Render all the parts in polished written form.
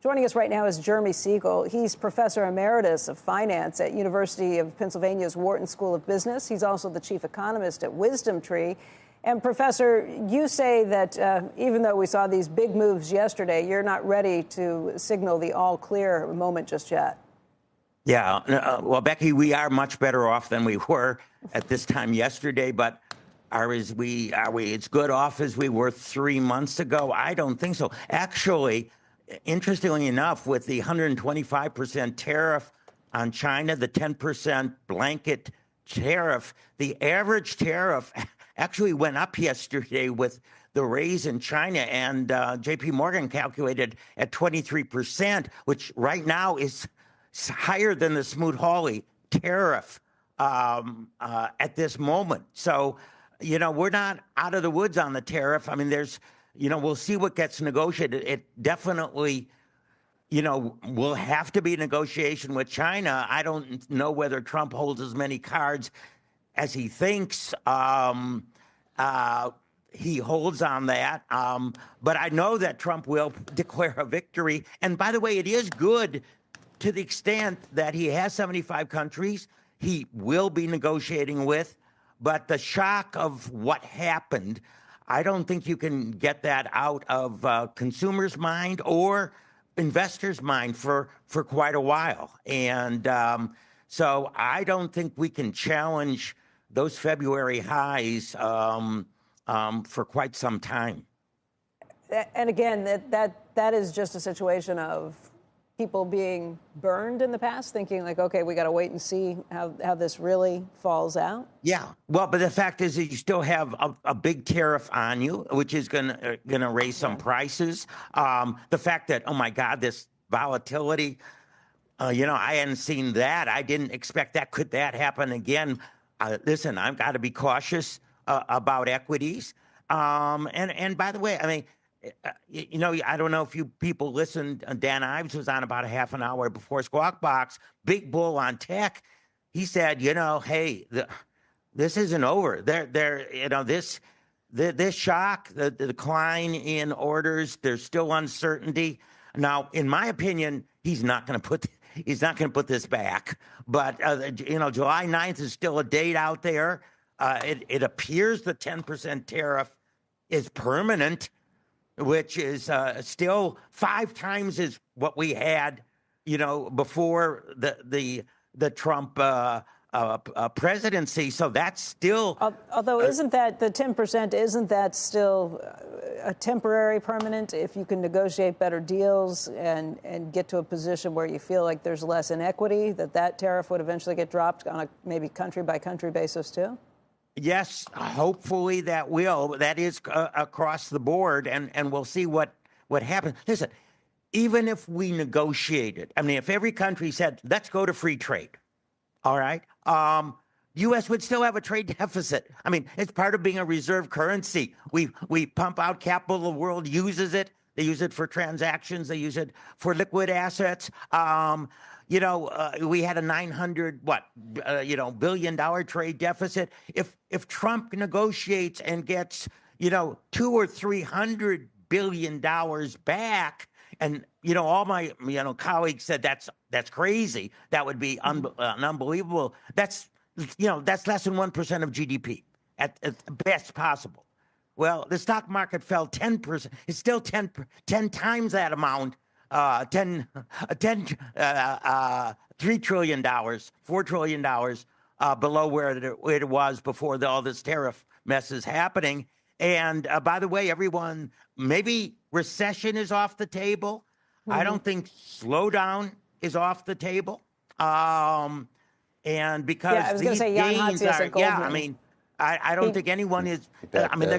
Joining us right now is Jeremy Siegel. He's professor emeritus of finance at University of Pennsylvania's Wharton School of Business. He's also the chief economist at Wisdom Tree. And Professor, you say that even though we saw these big moves yesterday, you're not ready to signal the all clear moment just yet. Yeah, well, Becky, we are much better off than we were at this time yesterday, but are we as good off as we were 3 months ago? I don't think so. Actually, interestingly enough, with the 125% tariff on China, the 10% blanket tariff, the average tariff actually went up yesterday with the raise in China, and JP Morgan calculated at 23%, which right now is higher than the Smoot-Hawley tariff at this moment. So, you know, we're not out of the woods on the tariff. I mean, we'll see what gets negotiated. It definitely, will have to be a negotiation with China. I don't know whether Trump holds as many cards as he thinks he holds on that. But I know that Trump will declare a victory. And by the way, it is good to the extent that he has 75 countries he will be negotiating with. But the shock of what happened, I don't think you can get that out of consumers' mind or investors' mind for quite a while. And so I don't think we can challenge those February highs for quite some time. And again, that is just a situation of people being burned in the past, thinking like, okay, we got to wait and see how this really falls out? Yeah. Well, but the fact is that you still have a big tariff on you, which is gonna raise some prices. The fact that, oh my God, this volatility, I hadn't seen that. I didn't expect that. Could that happen again? Listen, I've got to be cautious about equities. And by the way, I mean, I don't know if you people listened. Dan Ives was on about a half an hour before Squawk Box, big bull on tech. He said, hey, this isn't over. This shock, the decline in orders, there's still uncertainty. Now, in my opinion, he's not going to put this back. But July 9th is still a date out there. It appears the 10% tariff is permanent, which is still 5 times as what we had, before the Trump presidency. So that's still. Although isn't that the 10%? Isn't that still a temporary permanent? If you can negotiate better deals and get to a position where you feel like there's less inequity, that tariff would eventually get dropped on a maybe country by country basis too. Yes, hopefully that will. That is across the board, and we'll see what happens. Listen, even if we negotiated, I mean, if every country said, let's go to free trade, all right, U.S. would still have a trade deficit. I mean, it's part of being a reserve currency. We pump out capital, the world uses it. They use it for transactions. They use it for liquid assets. We had a $900 billion trade deficit. If Trump negotiates and gets $200 or $300 billion back, and all my colleagues said that's crazy. That would be unbelievable. That's less than 1% of GDP at best possible. Well, the stock market fell 10%. It's still 10 times that amount. $3 trillion, $4 trillion below where it was before all this tariff mess is happening. And by the way, everyone, maybe recession is off the table. Mm-hmm. I don't think slowdown is off the table. And because I was going to say Jan Hatzius at Goldman. I mean, I don't think anyone is. I mean, they're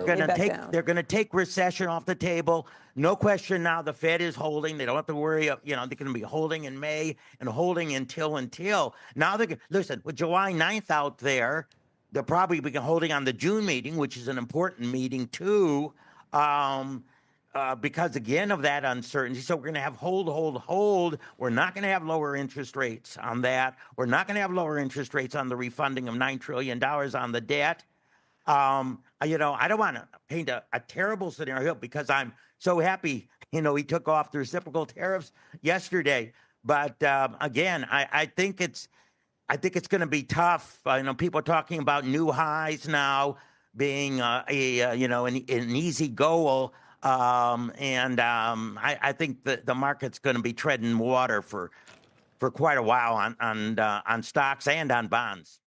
going to take recession off the table. No question. Now the Fed is holding. They don't have to worry. They're going to be holding in May and holding until. Now listen, with July 9th out there, they'll probably be holding on the June meeting, which is an important meeting too, because again of that uncertainty. So we're going to have hold. We're not going to have lower interest rates on that. We're not going to have lower interest rates on the refunding of $9 trillion on the debt. I don't want to paint a terrible scenario because I'm so happy, he took off the reciprocal tariffs yesterday. But again, I think it's going to be tough. People are talking about new highs now being an easy goal. I think that the market's going to be treading water for quite a while on stocks and on bonds.